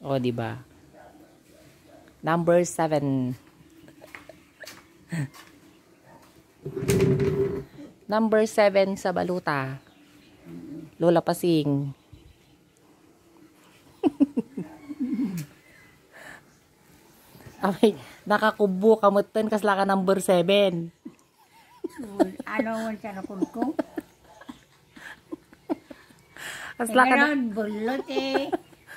O, di ba? Number 7. Number 7 sa baluta. Lola Pasing. Ay, nakakubo kamutan kasla ka number 7. Ano man siya nakunko? Kasla ka na... Bulot eh.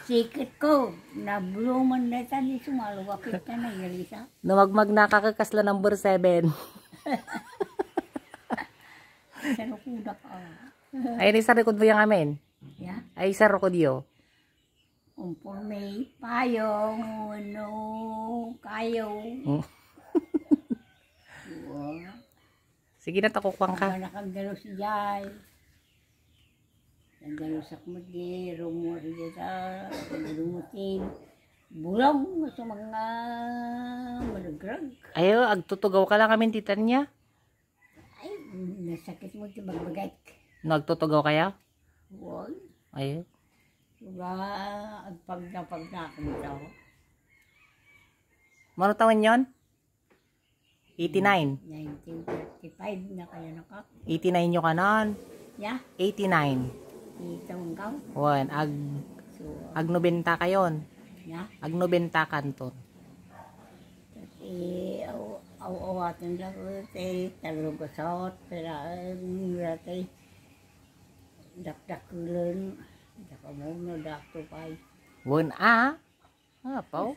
Sikit ko. Nabluman na tani sumalawapit na na Yalisa. Namagmag nakakakasla number 7. Sa nakuda ka. Ay, sa record mo yung amin. Yeah? Ay, sa record yo. Umpur may payong. Ano? Kayo. Sige na, takukwang ka. Nakagdalo si Jai. Nagdalo sa kumagi. Rumuri sa lumutin. Bulong sa mga malagrag. Ayo, agtutugaw ka lang kami titan niya. Ay, nasakit mo ito magbagay. Nagtutugaw kaya? Huwag. Ayo. Diba, agpagna ako ito. Mano taon yon? 89. 1935 na kaya naka. 89 nyo ka nun. Yeah, 89. itong gaw. Wan, So, agnobenta kayon. yeah. Agnobenta kanton. Kasi, awatin lang ko, talugosot, pero, rati, dakdakulan, dakamono, daktupay. Wan, ah? Ah, pao?